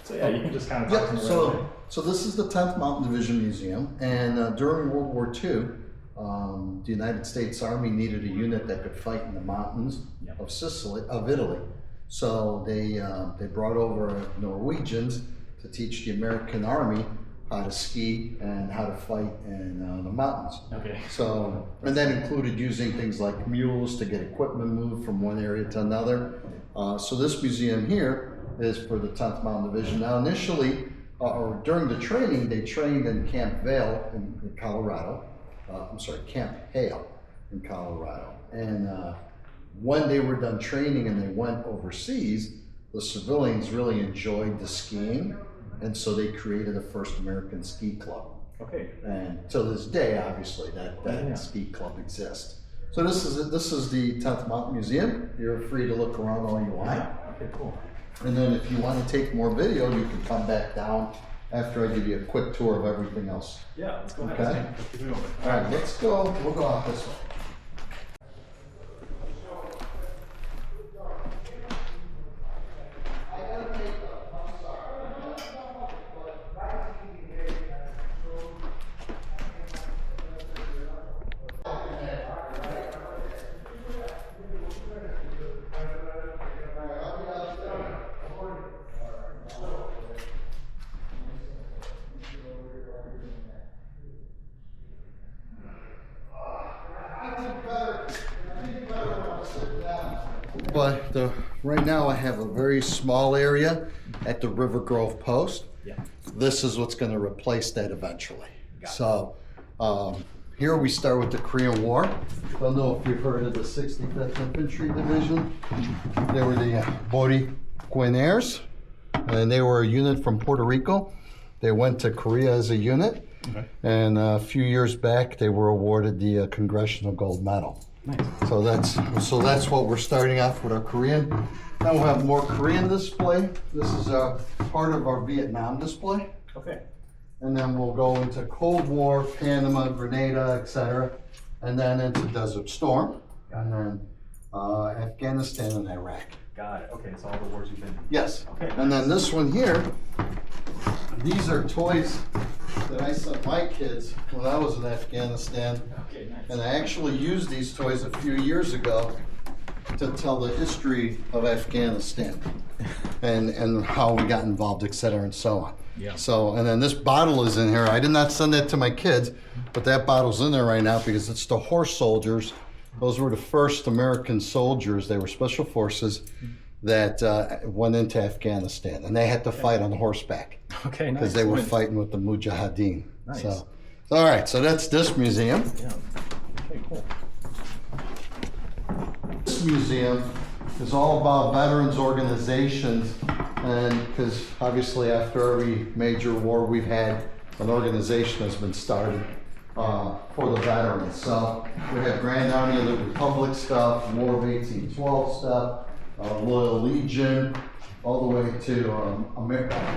So yeah, you can just kind of talk to me right away. So this is the 10th Mountain Division Museum, and during World War II, the United States Army needed a unit that could fight in the mountains of Italy. So they brought over Norwegians to teach the American Army how to ski and how to fight in the mountains. Okay. So, and that included using things like mules to get equipment moved from one area to another. So this museum here is for the 10th Mountain Division. Now initially, or during the training, they trained in Camp Vale in Colorado. Camp Hale in Colorado. And when they were done training and they went overseas, the civilians really enjoyed the skiing, and so they created the first American ski club. Okay. And to this day, obviously, that ski club exists. So this is the 10th Mountain Museum. You're free to look around all you want. Okay, cool. And then if you want to take more video, you can come back down after I give you a quick tour of everything else. Yeah, let's go ahead. Okay. Let's keep it over. All right, let's go. We'll go out this way. But right now I have a very small area at the River Grove Post. Yeah. This is what's going to replace that eventually. So here we start with the Korean War. I don't know if you've heard of the 65th Infantry Division. They were the Boricueños, and they were a unit from Puerto Rico. They went to Korea as a unit, and a few years back they were awarded the Congressional Gold Medal. Nice. So that's what we're starting off with our Korean. Now we'll have more Korean display. This is part of our Vietnam display. Okay. And then we'll go into Cold War, Panama, Grenada, etc. And then into Desert Storm, and then Afghanistan and Iraq. Got it. Okay, so all the wars you've been in. Yes. Okay. And then this one here, these are toys that I sent my kids when I was in Afghanistan. Okay, nice. And I actually used these toys a few years ago to tell the history of Afghanistan and how we got involved, et cetera, and so on. Yeah. So, and then this bottle is in here. I did not send that to my kids, but that bottle's in there right now because it's the horse soldiers. Those were the first American soldiers. They were special forces that went into Afghanistan, and they had to fight on horseback. Okay, nice. Because they were fighting with the Mujahideen. Nice. So, all right, so that's this museum. Yeah. Okay, cool. This museum is all about veterans organizations, and because obviously after every major war we've had, an organization has been started for the veterans. So we have Grand Army of the Republic stuff, War of 1812 stuff, Loyal Legion, all the way to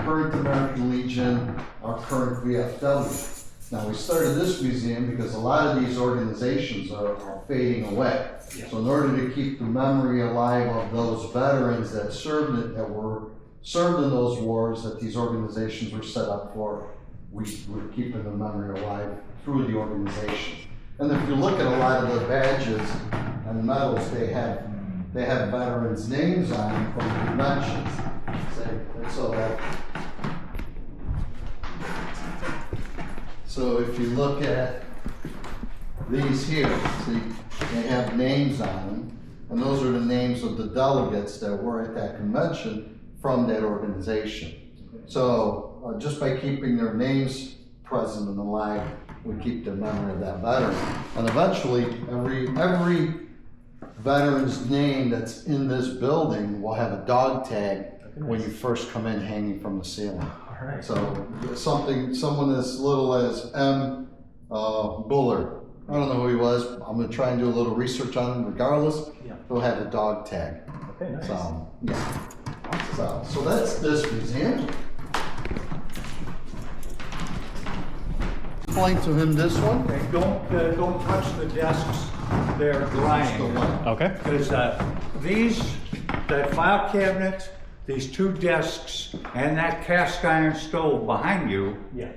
current American Legion, our current VFW. Now we started this museum because a lot of these organizations are fading away. Yeah. So in order to keep the memory alive of those veterans that served in those wars that these organizations were set up for, we're keeping the memory alive through the organization. And if you look at a lot of the badges and medals, they have veterans' names on them from the conventions. So if you look at these here, see, they have names on them, and those are the names of the delegates that were at that convention from that organization. So just by keeping their names present and alive, we keep the memory of that veteran. And eventually, every veteran's name that's in this building will have a dog tag when you first come in hanging from the ceiling. All right. So someone as little as M. Bullard. I don't know who he was. I'm going to try and do a little research on him regardless. Yeah. He'll have a dog tag. Okay, nice. So, yeah. So that's this museum. Explain to him this one. Okay, don't touch the desks, they're drying. Okay. Because that file cabinet these two desks and that cast iron stove behind you Yeah.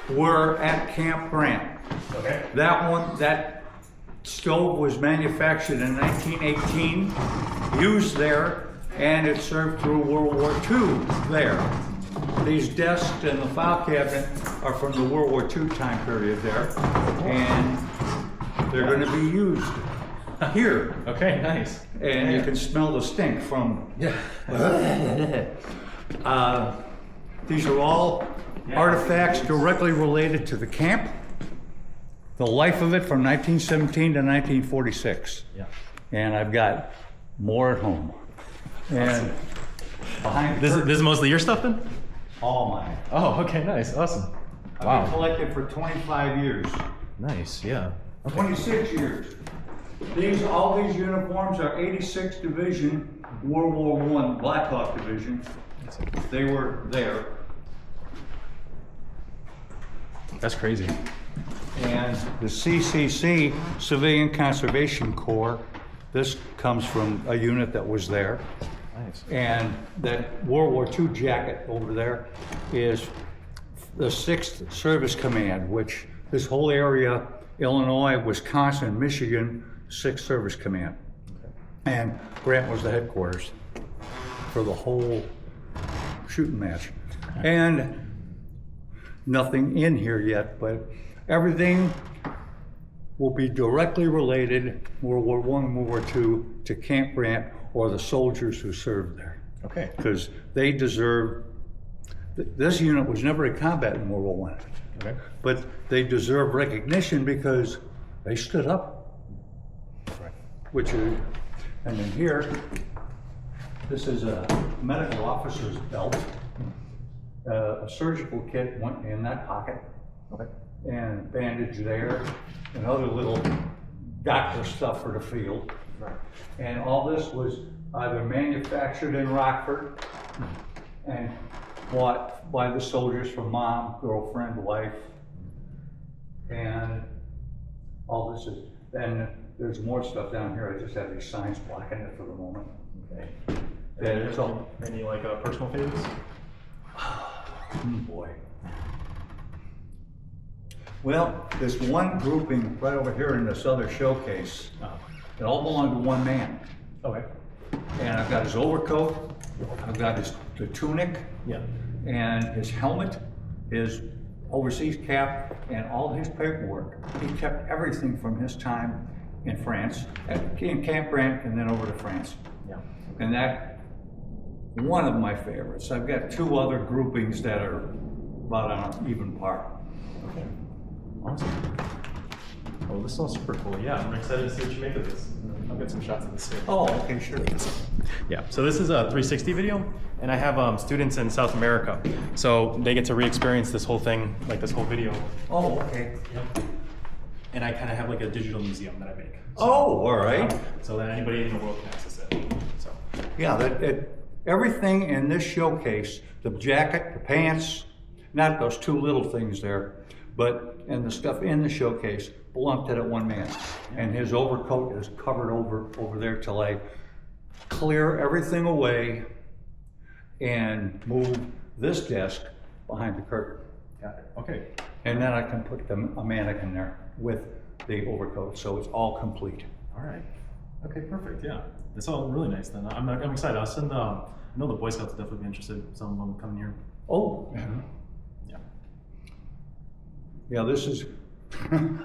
were at Camp Grant. Okay. That stove was manufactured in 1918, used there, and it served through World War II there. These desks and the file cabinet are from the World War II time period there, and they're going to be used here. Okay, nice. And you can smell the stink from. Yeah. These are all artifacts directly related to the camp. The life of it from 1917 to 1946. Yeah. And I've got more at home. And behind the This curtain, is mostly your stuff then? all mine. Oh, okay, nice, awesome. I've been collecting for 25 years, Nice, yeah. 26 years. All these uniforms are 86th Division, World War I, Black Hawk Division. They were there. That's crazy. And the CCC, Civilian Conservation Corps, this comes from a unit that was there. Nice. And that World War II jacket over there is the 6th Service Command, which this whole area, Illinois, Wisconsin, Michigan, 6th Service Command. And Grant was the headquarters for the whole shooting match. And nothing in here yet, but everything will be directly related, World War I and World War II, to Camp Grant or the soldiers who served there. Okay. Because they deserve, this unit was never in combat in World War I, Okay. but they deserve recognition because they stood up, Right. which is, and then here, this is a medical officer's belt. A surgical kit went in that pocket. Okay. And bandage there, and other little doctor stuff for the field. Right. And all this was either manufactured in Rockford and bought by the soldiers for mom, girlfriend, wife. And all this is, then there's more stuff down here. I just have these signs blocking it for the moment. Okay. That it's all, Any like personal favorites? boy. Well, there's one grouping right over here in this other showcase. It all belonged to one man. Okay. And I've got his overcoat, I've got the tunic, Yeah. and his helmet, his overseas cap, and all his paperwork. He kept everything from his time in France, in Camp Grant, and then over to France. Yeah. And that, one of my favorites. I've got two other groupings that are about on an even par. Okay. Awesome. Oh, this is all super cool. Yeah, I'm excited to see what you make of this. I'll get some shots of this too. Oh, okay, sure. Yeah, so this is a 360 video, and I have students in South America. So they get to re-experience this whole thing, like this whole video. Oh, okay. Yep. And I kind of have like a digital museum that I make. So, Oh, all right. So that anybody in the world can access it. So, Yeah, everything in this showcase, the jacket, the pants, not those two little things there, but, and the stuff in the showcase belonged to that one man. And his overcoat is covered over there till I clear everything away and move this desk behind the curtain. got it. Okay. And then I can put a mannequin there with the overcoat, so it's all complete. All right. Okay, perfect. Yeah, that's all really nice. Then I'm excited. I'll send. I know the Boy Scouts will definitely be interested. Some of them coming here. Oh, Yeah. yeah, this is,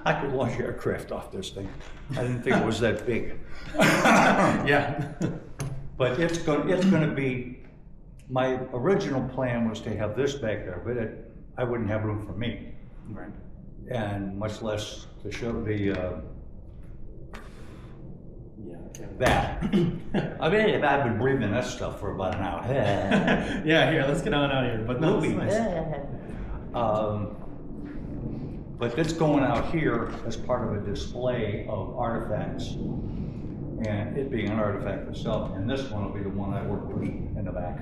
I could launch aircraft off this thing. I didn't think it was that big. Yeah. But it's gonna be, my original plan was to have this back there, but I wouldn't have room for me. Right. And much less to show the, Yeah. that. I mean, I've been breathing that stuff for about an hour. Yeah. Here, let's get on out of here. But no, it's Movies. nice. But it's going out here as part of a display of artifacts. And it being an artifact itself, and this one will be the one I work with in the back.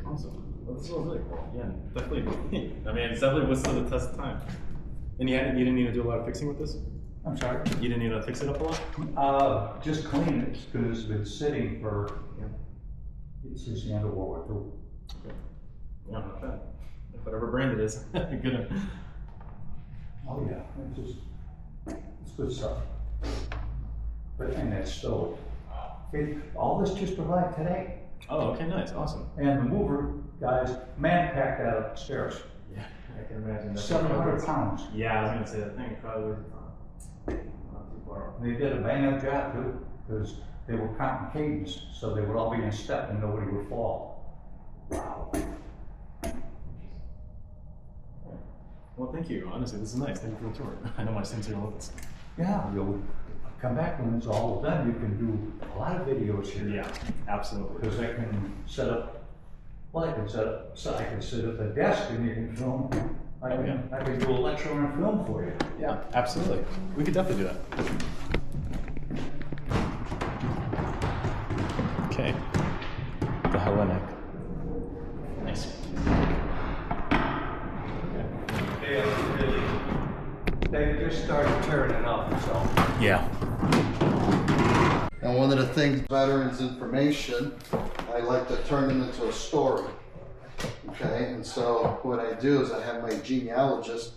Awesome. Well, this is really cool. Yeah, definitely. I mean, it's definitely withstood the test of time. And you didn't need to do a lot of fixing with this? I'm sorry? You didn't need to fix it up a lot? Just clean it, because it's been sitting for It's just the end of World War II. Yeah, not bad. Whatever brand it is. Good. Oh yeah, it's good stuff. But, and that stove. All this just arrived today. Oh, okay, nice, awesome. And the mover guys man-packed that upstairs. Yeah, I can imagine. 700 pounds. Yeah, I was gonna say that thing probably weighs a ton. Not too far. They did a bang-up job too, because they were counting cadence, so they would all be in step and nobody would fall. Wow. Well, thank you. Honestly, this is nice. Thank you for the tour. I know my students are loving this. Yeah, you'll come back when it's all done. You can do a lot of videos here. Yeah, absolutely. Because I can set up, well, I can set up, so I can sit at the desk and you can film. I can do a lecture on film for you. Yeah, absolutely. We could definitely do that. Okay. The Hellenic. Nice. They just started tearing it up, so. Yeah. And one of the things, veterans information, I like to turn them into a story. Okay, and so what I do is I have my genealogist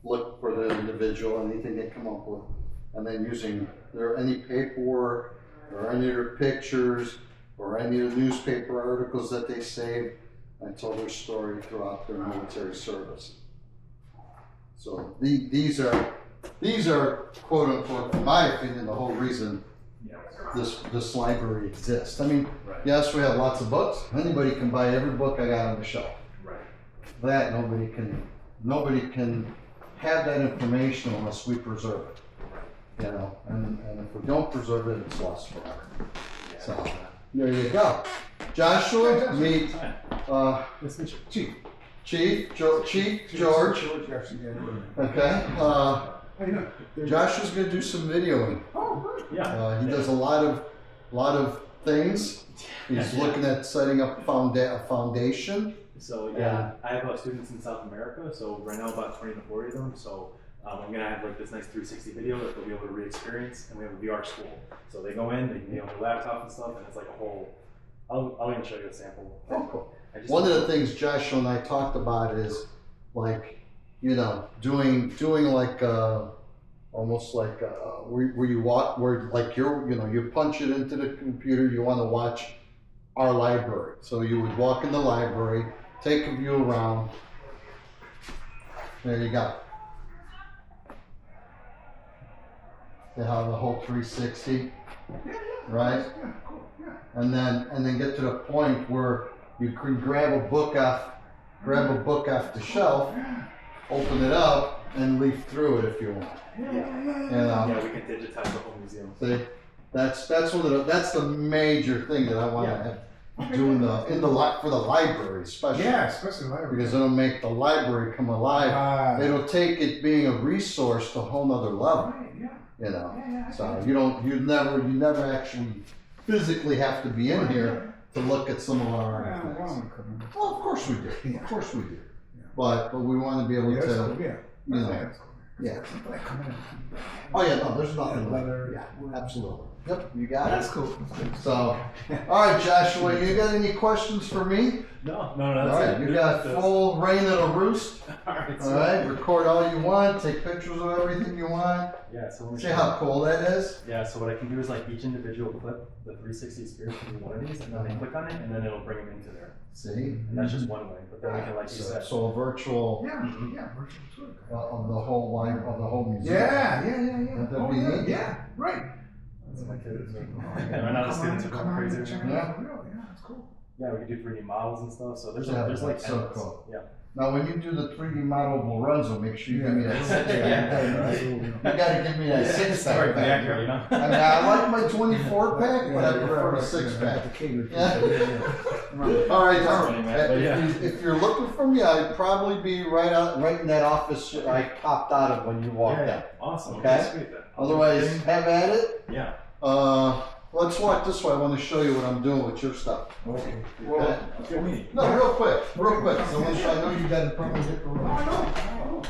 look for the individual, anything they come up with, and then using any paperwork or any of their pictures or any of the newspaper articles that they saved, I tell their story throughout their military service. So these are quote unquote, in my opinion, the whole reason this library exists. I mean, yes, we have lots of books. Anybody can buy every book I got on the shelf. Right. That nobody can have that information unless we preserve it. You know, and if we don't preserve it, it's lost forever. So there you go. Joshua, meet Chief George. Okay. Joshua's gonna do some videoing. Yeah. He does a lot of things. He's looking at setting up a foundation. So yeah, I have students in South America. So right now about 20 to 40 of them. So I'm gonna have like this nice 360 video that they'll be able to re-experience, and we have a VR school. So they go in, they can be on their laptop and stuff, and it's like a whole. I'll even show you a sample. Oh, cool. One of the things Joshua and I talked about is like, you know, doing like almost like where you walk, where like you punch it into the computer. You want to watch our library, so you would walk in the library, take a view around. There you go. They have the whole 360, right? And then get to the point where you can grab a book off the shelf, open it up, and leaf through it if you want. Yeah, we can digitize the whole museum. See, that's the major thing that I want to have doing for the library, especially. Yeah, especially the library. Because it'll make the library come alive. It'll take it being a resource to a whole nother level. Right, yeah. You know, Yeah. so you never actually physically have to be in here to look at some of our artifacts. Well, of course we do. Of course we do. But we want to be able to, you know, yeah. Oh yeah, no, there's nothing. Yeah, absolutely. Yep, you got it. That's cool. So, all right, Joshua, you got any questions for me? No, All that's right, it. you got full reign of the roost. All right. All right, record all you want, take pictures of everything you want. Yeah. So let me See show how you. cool that is? Yeah. So what I can do is like each individual clip the 360 experience can be one of these, and then they click on it, and then it'll bring them into there. See? And that's just one way. But then we can, like you said. So a virtual Yeah, virtual tour. of the whole museum. Yeah. That'd be neat. Yeah, right. That's what my kids are. Yeah, right now the students are going crazy. Yeah, that's cool. Yeah, we can do 3D models and stuff. So there's Yeah, there's like that's so endless. cool. Yeah. Now, when you do the 3D model of Lorenzo, make sure you give me that six pack. Yeah. You gotta give me that six pack. Very accurate, you know. I mean, I like my 24 pack, but I prefer the 6 pack. All right, funny, man, but yeah. if you're looking for me, I'd probably be right in that office I popped out of when you walked Yeah, out. awesome. Okay. Sweet then. Otherwise, have at it. Yeah. Let's walk this way. I want to show you what I'm doing with your stuff. Okay. Okay? That's what we need. No, real quick. So I know you got to probably hit the road.